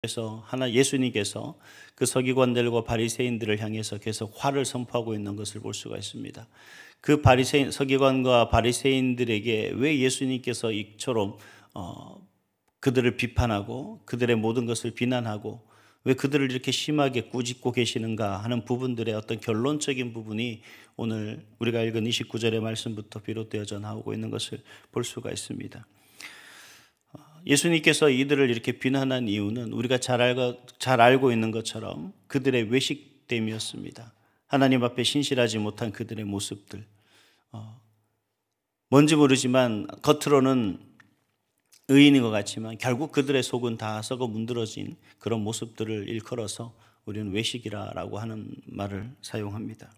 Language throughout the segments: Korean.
그래서 예수님께서 그 서기관들과 바리새인들을 향해서 계속 화를 선포하고 있는 것을 볼 수가 있습니다. 그 서기관과 바리새인들에게 왜 예수님께서 이처럼 그들을 비판하고 그들의 모든 것을 비난하고 왜 그들을 이렇게 심하게 꾸짖고 계시는가 하는 부분들의 어떤 결론적인 부분이 오늘 우리가 읽은 29절의 말씀부터 비롯되어져 나오고 있는 것을 볼 수가 있습니다. 예수님께서 이들을 이렇게 비난한 이유는 우리가 잘 알고 있는 것처럼 그들의 외식됨이었습니다. 하나님 앞에 신실하지 못한 그들의 모습들. 뭔지 모르지만 겉으로는 의인인 것 같지만 결국 그들의 속은 다 썩어 문드러진 그런 모습들을 일컬어서 우리는 외식이라고 하는 말을 사용합니다.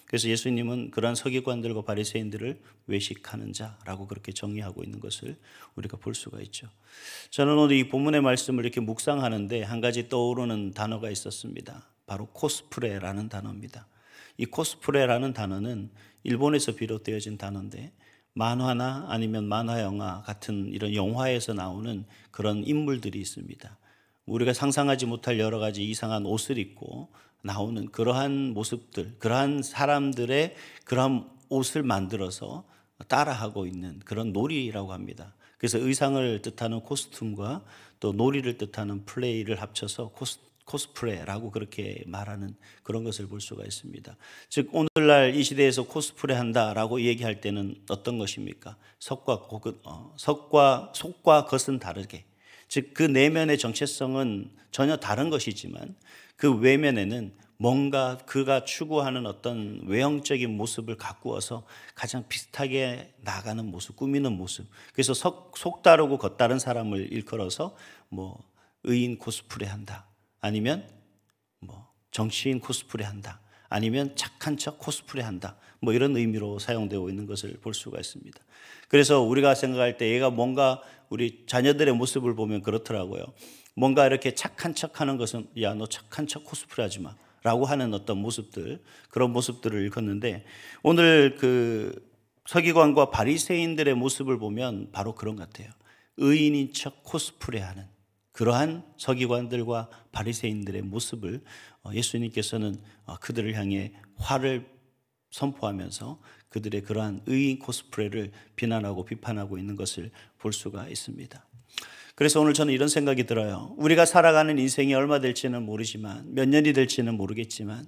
그래서 예수님은 그러한 서기관들과 바리새인들을 외식하는 자라고 그렇게 정의하고 있는 것을 우리가 볼 수가 있죠. 저는 오늘 이 본문의 말씀을 이렇게 묵상하는데 한 가지 떠오르는 단어가 있었습니다. 바로 코스프레라는 단어입니다. 이 코스프레라는 단어는 일본에서 비롯되어진 단어인데 만화나 아니면 만화 영화 같은 이런 영화에서 나오는 그런 인물들이 있습니다. 우리가 상상하지 못할 여러 가지 이상한 옷을 입고 나오는 그러한 모습들, 그러한 사람들의 그러한 옷을 만들어서 따라하고 있는 그런 놀이라고 합니다. 그래서 의상을 뜻하는 코스튬과 또 놀이를 뜻하는 플레이를 합쳐서 코스프레라고 그렇게 말하는 그런 것을 볼 수가 있습니다. 즉 오늘날 이 시대에서 코스프레 한다라고 얘기할 때는 어떤 것입니까? 속과 겉은 다르게, 즉 그 내면의 정체성은 전혀 다른 것이지만 그 외면에는 뭔가 그가 추구하는 어떤 외형적인 모습을 가꾸어서 가장 비슷하게 나가는 모습, 꾸미는 모습. 그래서 속 다르고 겉 다른 사람을 일컬어서 뭐 의인 코스프레 한다, 아니면 뭐 정치인 코스프레 한다, 아니면 착한 척 코스프레 한다, 뭐 이런 의미로 사용되고 있는 것을 볼 수가 있습니다. 그래서 우리가 생각할 때 얘가 뭔가 우리 자녀들의 모습을 보면 그렇더라고요. 뭔가 이렇게 착한 척 하는 것은 야, 너 착한 척 코스프레 하지 마 라고 하는 어떤 모습들, 그런 모습들을 읽었는데 오늘 그 서기관과 바리새인들의 모습을 보면 바로 그런 것 같아요. 의인인 척 코스프레 하는 그러한 서기관들과 바리새인들의 모습을 예수님께서는 그들을 향해 화를 선포하면서 그들의 그러한 의인 코스프레를 비난하고 비판하고 있는 것을 볼 수가 있습니다. 그래서 오늘 저는 이런 생각이 들어요. 우리가 살아가는 인생이 얼마 될지는 모르지만, 몇 년이 될지는 모르겠지만,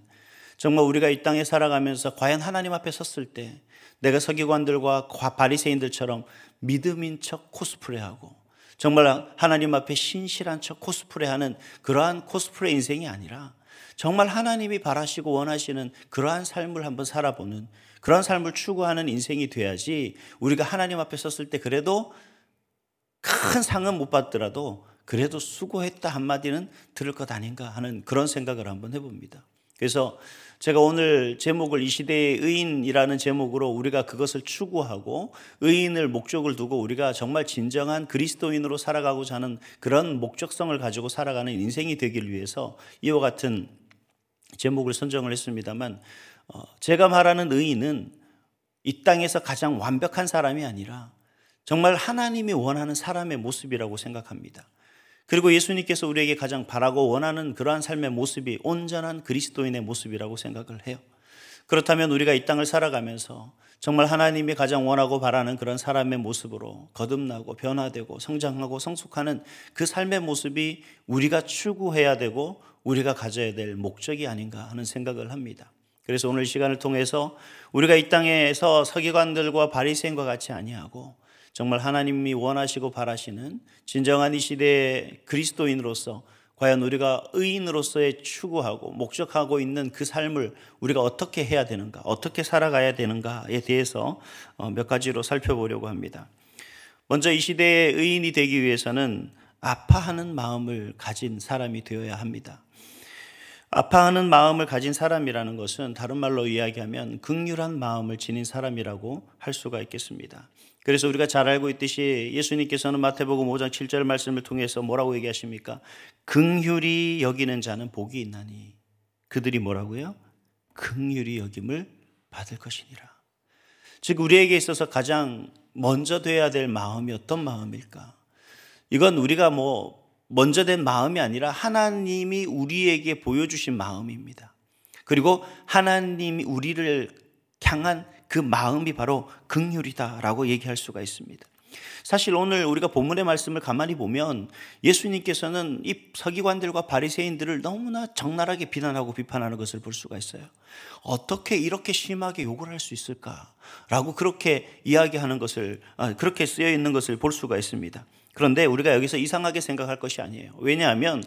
정말 우리가 이 땅에 살아가면서 과연 하나님 앞에 섰을 때 내가 서기관들과 바리새인들처럼 믿음인 척 코스프레하고 정말 하나님 앞에 신실한 척 코스프레하는 그러한 코스프레 인생이 아니라 정말 하나님이 바라시고 원하시는 그러한 삶을 한번 살아보는, 그러한 삶을 추구하는 인생이 돼야지 우리가 하나님 앞에 섰을 때 그래도 큰 상은 못 받더라도 그래도 수고했다 한마디는 들을 것 아닌가 하는 그런 생각을 한번 해봅니다. 그래서 제가 오늘 제목을 이 시대의 의인이라는 제목으로 우리가 그것을 추구하고 의인을 목적을 두고 우리가 정말 진정한 그리스도인으로 살아가고자 하는 그런 목적성을 가지고 살아가는 인생이 되길 위해서 이와 같은 제목을 선정을 했습니다만, 제가 말하는 의인은 이 땅에서 가장 완벽한 사람이 아니라 정말 하나님이 원하는 사람의 모습이라고 생각합니다. 그리고 예수님께서 우리에게 가장 바라고 원하는 그러한 삶의 모습이 온전한 그리스도인의 모습이라고 생각을 해요. 그렇다면 우리가 이 땅을 살아가면서 정말 하나님이 가장 원하고 바라는 그런 사람의 모습으로 거듭나고 변화되고 성장하고 성숙하는 그 삶의 모습이 우리가 추구해야 되고 우리가 가져야 될 목적이 아닌가 하는 생각을 합니다. 그래서 오늘 시간을 통해서 우리가 이 땅에서 서기관들과 바리새인과 같이 아니하고 정말 하나님이 원하시고 바라시는 진정한 이 시대의 그리스도인으로서 과연 우리가 의인으로서의 추구하고 목적하고 있는 그 삶을 우리가 어떻게 해야 되는가, 어떻게 살아가야 되는가에 대해서 몇 가지로 살펴보려고 합니다. 먼저 이 시대의 의인이 되기 위해서는 아파하는 마음을 가진 사람이 되어야 합니다. 아파하는 마음을 가진 사람이라는 것은 다른 말로 이야기하면 긍휼한 마음을 지닌 사람이라고 할 수가 있겠습니다. 그래서 우리가 잘 알고 있듯이 예수님께서는 마태복음 5장 7절 말씀을 통해서 뭐라고 얘기하십니까? 긍휼히 여기는 자는 복이 있나니. 그들이 뭐라고요? 긍휼히 여김을 받을 것이니라. 즉 우리에게 있어서 가장 먼저 돼야 될 마음이 어떤 마음일까? 이건 우리가 먼저 된 마음이 아니라 하나님이 우리에게 보여주신 마음입니다. 그리고 하나님이 우리를 향한 그 마음이 바로 긍휼이다라고 얘기할 수가 있습니다. 사실 오늘 우리가 본문의 말씀을 가만히 보면 예수님께서는 이 서기관들과 바리새인들을 너무나 적나라하게 비난하고 비판하는 것을 볼 수가 있어요. 어떻게 이렇게 심하게 욕을 할 수 있을까라고 그렇게 이야기하는 것을, 그렇게 쓰여 있는 것을 볼 수가 있습니다. 그런데 우리가 여기서 이상하게 생각할 것이 아니에요. 왜냐하면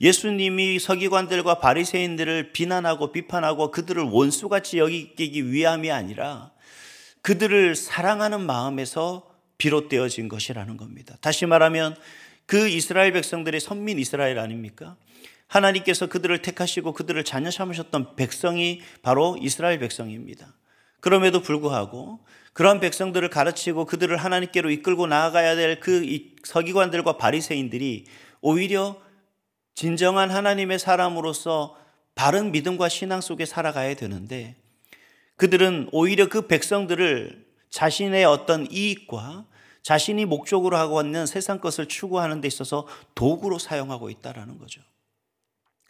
예수님이 서기관들과 바리새인들을 비난하고 비판하고 그들을 원수같이 여기기 위함이 아니라 그들을 사랑하는 마음에서 비롯되어진 것이라는 겁니다. 다시 말하면 그 이스라엘 백성들의 선민 이스라엘 아닙니까? 하나님께서 그들을 택하시고 그들을 자녀 삼으셨던 백성이 바로 이스라엘 백성입니다. 그럼에도 불구하고 그러한 백성들을 가르치고 그들을 하나님께로 이끌고 나아가야 될 그 서기관들과 바리새인들이 오히려 진정한 하나님의 사람으로서 바른 믿음과 신앙 속에 살아가야 되는데 그들은 오히려 그 백성들을 자신의 어떤 이익과 자신이 목적으로 하고 있는 세상 것을 추구하는 데 있어서 도구로 사용하고 있다는 거죠.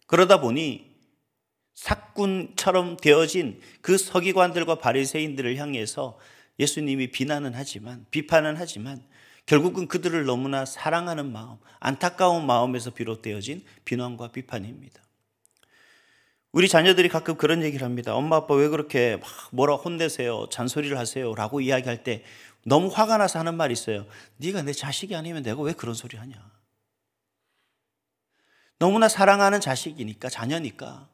그러다 보니 사꾼처럼 되어진 그 서기관들과 바리새인들을 향해서 예수님이 비판은 하지만 결국은 그들을 너무나 사랑하는 마음, 안타까운 마음에서 비롯되어진 비난과 비판입니다. 우리 자녀들이 가끔 그런 얘기를 합니다. 엄마 아빠 왜 그렇게 막 뭐라 혼내세요, 잔소리를 하세요 라고 이야기할 때 너무 화가 나서 하는 말이 있어요. 네가 내 자식이 아니면 내가 왜 그런 소리 하냐. 너무나 사랑하는 자식이니까, 자녀니까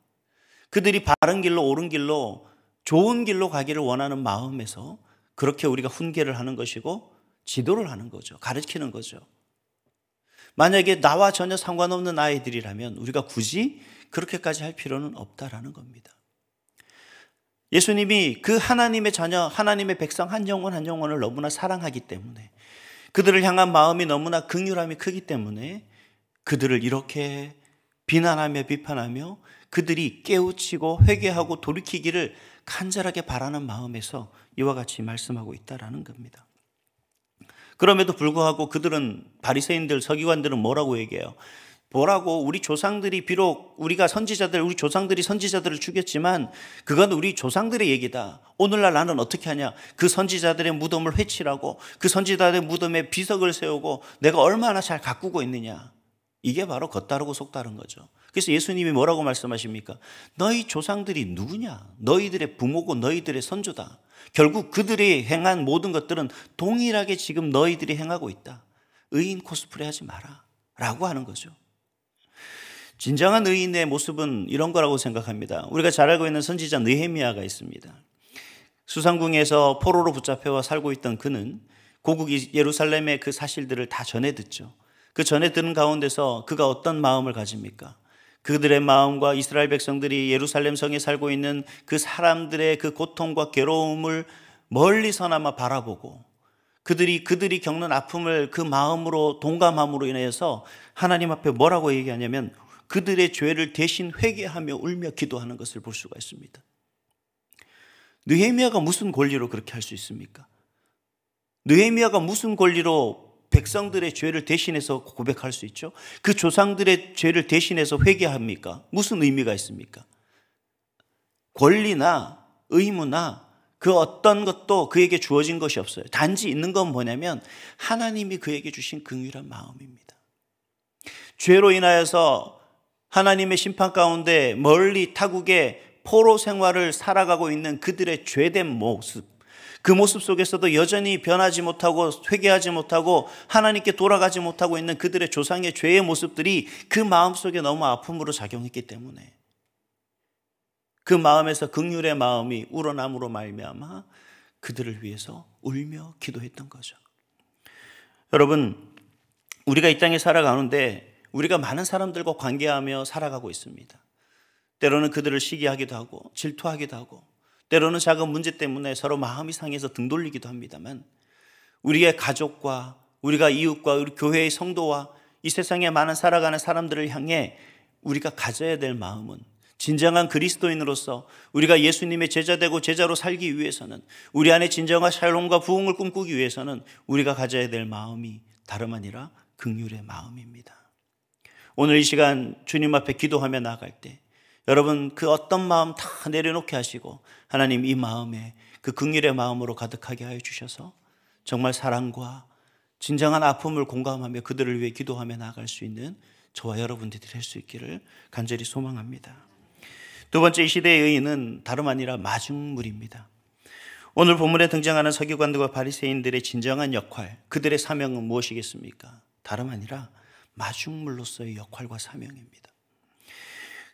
그들이 바른 길로, 옳은 길로, 좋은 길로 가기를 원하는 마음에서 그렇게 우리가 훈계를 하는 것이고 지도를 하는 거죠. 가르치는 거죠. 만약에 나와 전혀 상관없는 아이들이라면 우리가 굳이 그렇게까지 할 필요는 없다라는 겁니다. 예수님이 그 하나님의 자녀, 하나님의 백성 한 영혼 한 영혼을 너무나 사랑하기 때문에, 그들을 향한 마음이 너무나 긍휼함이 크기 때문에 그들을 이렇게 비난하며 비판하며 그들이 깨우치고 회개하고 돌이키기를 간절하게 바라는 마음에서 이와 같이 말씀하고 있다라는 겁니다. 그럼에도 불구하고 그들은, 바리새인들, 서기관들은 뭐라고 얘기해요? 우리 조상들이 비록 우리 조상들이 선지자들을 죽였지만 그건 우리 조상들의 얘기다. 오늘날 나는 어떻게 하냐? 그 선지자들의 무덤을 회칠하고 그 선지자들의 무덤에 비석을 세우고 내가 얼마나 잘 가꾸고 있느냐. 이게 바로 겉다르고 속다른 거죠. 그래서 예수님이 뭐라고 말씀하십니까? 너희 조상들이 누구냐? 너희들의 부모고 너희들의 선조다. 결국 그들이 행한 모든 것들은 동일하게 지금 너희들이 행하고 있다. 의인 코스프레 하지 마라 라고 하는 거죠. 진정한 의인의 모습은 이런 거라고 생각합니다. 우리가 잘 알고 있는 선지자 느헤미야가 있습니다. 수상궁에서 포로로 붙잡혀 살고 있던 그는 고국 예루살렘의 그 사실들을 다 전해 듣죠. 그 전해 듣는 가운데서 그가 어떤 마음을 가집니까? 그들의 마음과 이스라엘 백성들이 예루살렘 성에 살고 있는 그 사람들의 그 고통과 괴로움을 멀리서나마 바라보고 그들이 겪는 아픔을 그 마음으로 동감함으로 인해서 하나님 앞에 뭐라고 얘기하냐면 그들의 죄를 대신 회개하며 울며 기도하는 것을 볼 수가 있습니다. 느헤미야가 무슨 권리로 그렇게 할 수 있습니까? 느헤미야가 무슨 권리로 백성들의 죄를 대신해서 고백할 수 있죠? 그 조상들의 죄를 대신해서 회개합니까? 무슨 의미가 있습니까? 권리나 의무나 그 어떤 것도 그에게 주어진 것이 없어요. 단지 있는 건 뭐냐면 하나님이 그에게 주신 긍휼한 마음입니다. 죄로 인하여서 하나님의 심판 가운데 멀리 타국의 포로 생활을 살아가고 있는 그들의 죄된 모습, 그 모습 속에서도 여전히 변하지 못하고 회개하지 못하고 하나님께 돌아가지 못하고 있는 그들의 조상의 죄의 모습들이 그 마음속에 너무 아픔으로 작용했기 때문에 그 마음에서 긍휼의 마음이 우러남으로 말미암아 그들을 위해서 울며 기도했던 거죠. 여러분, 우리가 이 땅에 살아가는데 우리가 많은 사람들과 관계하며 살아가고 있습니다. 때로는 그들을 시기하기도 하고 질투하기도 하고 때로는 작은 문제 때문에 서로 마음이 상해서 등 돌리기도 합니다만 우리의 가족과 우리가 이웃과 우리 교회의 성도와 이 세상에 많은 살아가는 사람들을 향해 우리가 가져야 될 마음은 진정한 그리스도인으로서 우리가 예수님의 제자되고 제자로 살기 위해서는 우리 안에 진정한 샬롬과 부흥을 꿈꾸기 위해서는 우리가 가져야 될 마음이 다름 아니라 긍휼의 마음입니다. 오늘 이 시간 주님 앞에 기도하며 나아갈 때 여러분 그 어떤 마음 다 내려놓게 하시고 하나님 이 마음에 그 긍휼의 마음으로 가득하게 하여 주셔서 정말 사랑과 진정한 아픔을 공감하며 그들을 위해 기도하며 나아갈 수 있는 저와 여러분들이 될 수 있기를 간절히 소망합니다. 두 번째, 이 시대의 의인은 다름 아니라 마중물입니다. 오늘 본문에 등장하는 서기관들과 바리새인들의 진정한 역할, 그들의 사명은 무엇이겠습니까? 다름 아니라 마중물로서의 역할과 사명입니다.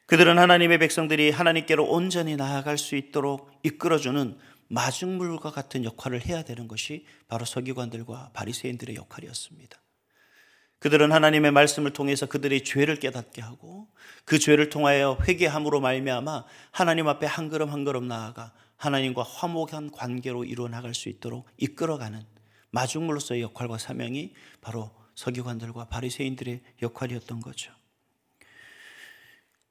그들은 하나님의 백성들이 하나님께로 온전히 나아갈 수 있도록 이끌어주는 마중물과 같은 역할을 해야 되는 것이 바로 서기관들과 바리새인들의 역할이었습니다. 그들은 하나님의 말씀을 통해서 그들의 죄를 깨닫게 하고 그 죄를 통하여 회개함으로 말미암아 하나님 앞에 한 걸음 한 걸음 나아가 하나님과 화목한 관계로 이루어 나갈 수 있도록 이끌어가는 마중물로서의 역할과 사명이 바로 서기관들과 바리새인들의 역할이었던 거죠.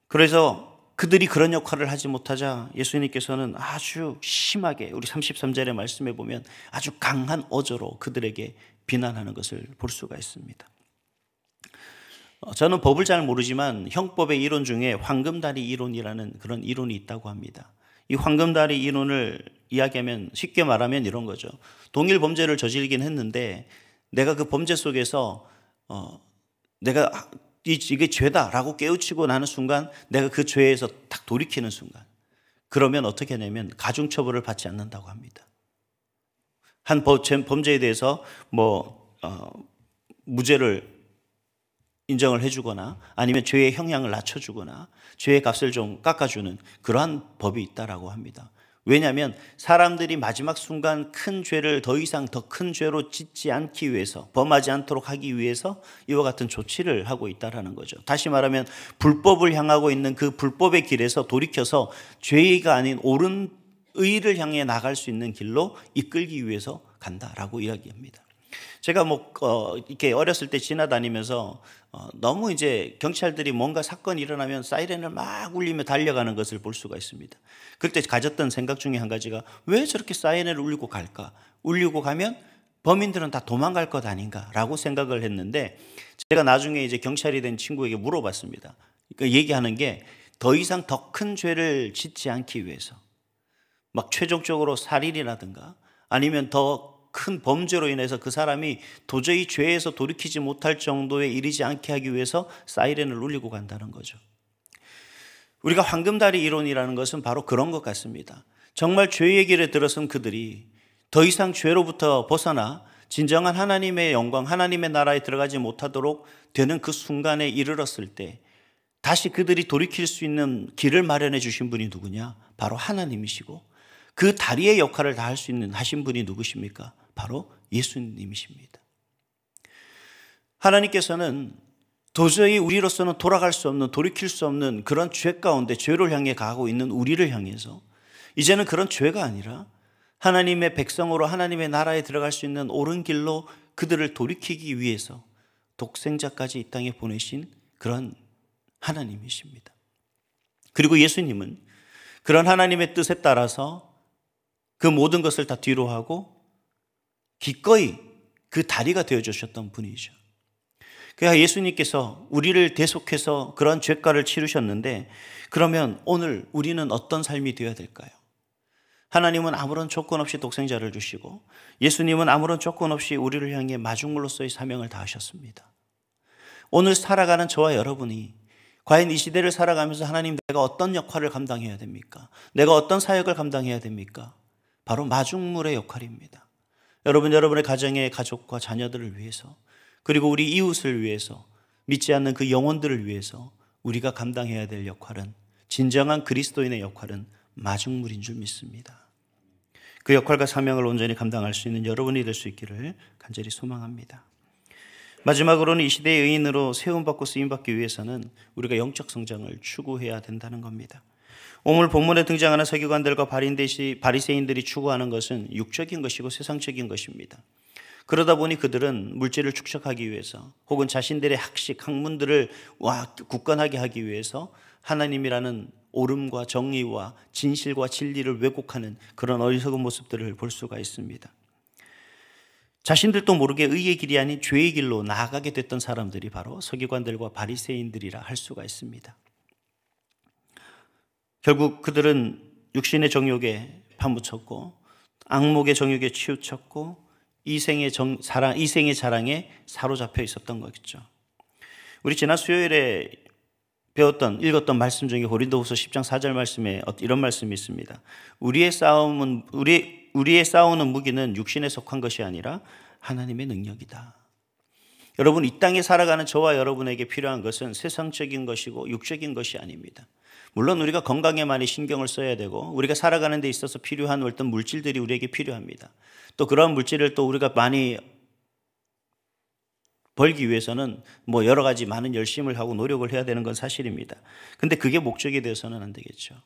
그래서 그들이 그런 역할을 하지 못하자 예수님께서는 아주 심하게 우리 33절의 말씀에 보면 아주 강한 어조로 그들에게 비난하는 것을 볼 수가 있습니다. 저는 법을 잘 모르지만 형법의 이론 중에 황금다리 이론이라는 그런 이론이 있다고 합니다. 이 황금다리 이론을 이야기하면 쉽게 말하면 이런 거죠. 동일 범죄를 저지르긴 했는데 내가 그 범죄 속에서 내가 이게 죄다라고 깨우치고 나는 순간 내가 그 죄에서 딱 돌이키는 순간 그러면 어떻게 하냐면 가중처벌을 받지 않는다고 합니다. 한 범죄에 대해서 무죄를 인정을 해주거나 아니면 죄의 형량을 낮춰주거나 죄의 값을 좀 깎아주는 그러한 법이 있다라고 합니다. 왜냐하면 사람들이 마지막 순간 큰 죄를 더 이상 더 큰 죄로 짓지 않기 위해서, 범하지 않도록 하기 위해서 이와 같은 조치를 하고 있다라는 거죠. 다시 말하면 불법을 향하고 있는 그 불법의 길에서 돌이켜서 죄가 아닌 옳은 의를 향해 나갈 수 있는 길로 이끌기 위해서 간다라고 이야기합니다. 제가 이렇게 어렸을 때 지나다니면서 너무 이제 경찰들이 뭔가 사건이 일어나면 사이렌을 막 울리며 달려가는 것을 볼 수가 있습니다. 그때 가졌던 생각 중에 한 가지가 왜 저렇게 사이렌을 울리고 갈까? 울리고 가면 범인들은 다 도망갈 것 아닌가라고 생각을 했는데 제가 나중에 이제 경찰이 된 친구에게 물어봤습니다. 그러니까 얘기하는 게 더 이상 더 큰 죄를 짓지 않기 위해서 막 최종적으로 살인이라든가 아니면 더 큰 범죄로 인해서 그 사람이 도저히 죄에서 돌이키지 못할 정도에 이르지 않게 하기 위해서 사이렌을 울리고 간다는 거죠. 우리가 황금다리 이론이라는 것은 바로 그런 것 같습니다. 정말 죄의 길에 들어선 그들이 더 이상 죄로부터 벗어나 진정한 하나님의 영광, 하나님의 나라에 들어가지 못하도록 되는 그 순간에 이르렀을 때 다시 그들이 돌이킬 수 있는 길을 마련해 주신 분이 누구냐? 바로 하나님이시고 그 다리의 역할을 다 할 수 있는 하신 분이 누구십니까? 바로 예수님이십니다. 하나님께서는 도저히 우리로서는 돌아갈 수 없는, 돌이킬 수 없는 그런 죄 가운데 죄를 향해 가고 있는 우리를 향해서 이제는 그런 죄가 아니라 하나님의 백성으로 하나님의 나라에 들어갈 수 있는 옳은 길로 그들을 돌이키기 위해서 독생자까지 이 땅에 보내신 그런 하나님이십니다. 그리고 예수님은 그런 하나님의 뜻에 따라서 그 모든 것을 다 뒤로 하고 기꺼이 그 다리가 되어주셨던 분이죠. 그러니까 예수님께서 우리를 대속해서 그런 죄가를 치르셨는데 그러면 오늘 우리는 어떤 삶이 되어야 될까요? 하나님은 아무런 조건 없이 독생자를 주시고 예수님은 아무런 조건 없이 우리를 향해 마중물로서의 사명을 다하셨습니다. 오늘 살아가는 저와 여러분이 과연 이 시대를 살아가면서 하나님 내가 어떤 역할을 감당해야 됩니까? 내가 어떤 사역을 감당해야 됩니까? 바로 마중물의 역할입니다. 여러분의 가정의 가족과 자녀들을 위해서 그리고 우리 이웃을 위해서 믿지 않는 그 영혼들을 위해서 우리가 감당해야 될 역할은 진정한 그리스도인의 역할은 마중물인 줄 믿습니다. 그 역할과 사명을 온전히 감당할 수 있는 여러분이 될 수 있기를 간절히 소망합니다. 마지막으로는 이 시대의 의인으로 세움받고 쓰임받기 위해서는 우리가 영적 성장을 추구해야 된다는 겁니다. 오늘 본문에 등장하는 서기관들과 바리새인들이 추구하는 것은 육적인 것이고 세상적인 것입니다. 그러다 보니 그들은 물질을 축적하기 위해서 혹은 자신들의 학문들을 굳건하게 하기 위해서 하나님이라는 옳음과 정의와 진실과 진리를 왜곡하는 그런 어리석은 모습들을 볼 수가 있습니다. 자신들도 모르게 의의 길이 아닌 죄의 길로 나아가게 됐던 사람들이 바로 서기관들과 바리새인들이라 할 수가 있습니다. 결국 그들은 육신의 정욕에 파묻혔고 악목의 정욕에 치우쳤고 이생의 자랑에 사로잡혀 있었던 거겠죠. 우리 지난 수요일에 읽었던 말씀 중에 고린도후서 10장 4절 말씀에 이런 말씀이 있습니다. 우리의 싸우는 무기는 육신에 속한 것이 아니라 하나님의 능력이다. 여러분, 이 땅에 살아가는 저와 여러분에게 필요한 것은 세상적인 것이고 육적인 것이 아닙니다. 물론 우리가 건강에 많이 신경을 써야 되고 우리가 살아가는 데 있어서 필요한 어떤 물질들이 우리에게 필요합니다. 또 그런 물질을 또 우리가 많이 벌기 위해서는 여러 가지 많은 열심을 하고 노력을 해야 되는 건 사실입니다. 근데 그게 목적이 되어서는 안 되겠죠.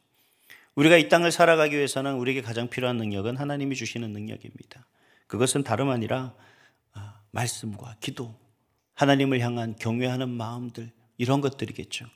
우리가 이 땅을 살아가기 위해서는 우리에게 가장 필요한 능력은 하나님이 주시는 능력입니다. 그것은 다름 아니라 말씀과 기도, 하나님을 향한 경외하는 마음들, 이런 것들이겠죠.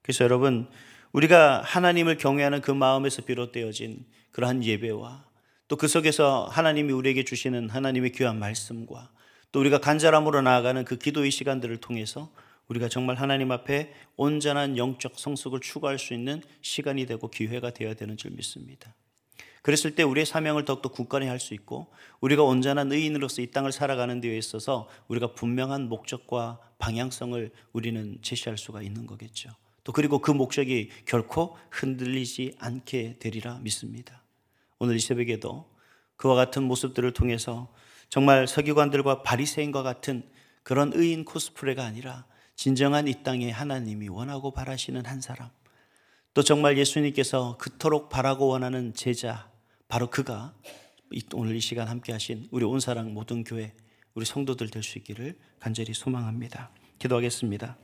그래서 여러분, 우리가 하나님을 경외하는 그 마음에서 비롯되어진 그러한 예배와 또 그 속에서 하나님이 우리에게 주시는 하나님의 귀한 말씀과 또 우리가 간절함으로 나아가는 그 기도의 시간들을 통해서 우리가 정말 하나님 앞에 온전한 영적 성숙을 추구할 수 있는 시간이 되고 기회가 되어야 되는 줄 믿습니다. 그랬을 때 우리의 사명을 더욱더 굳건히 할 수 있고 우리가 온전한 의인으로서 이 땅을 살아가는 데에 있어서 우리가 분명한 목적과 방향성을 우리는 제시할 수가 있는 거겠죠. 또 그리고 그 목적이 결코 흔들리지 않게 되리라 믿습니다. 오늘 이 새벽에도 그와 같은 모습들을 통해서 정말 서기관들과 바리새인과 같은 그런 의인 코스프레가 아니라 진정한 이 땅에 하나님이 원하고 바라시는 한 사람, 또 정말 예수님께서 그토록 바라고 원하는 제자, 바로 그가 오늘 이 시간 함께 하신 우리 온사랑 모든 교회, 우리 성도들 될 수 있기를 간절히 소망합니다. 기도하겠습니다.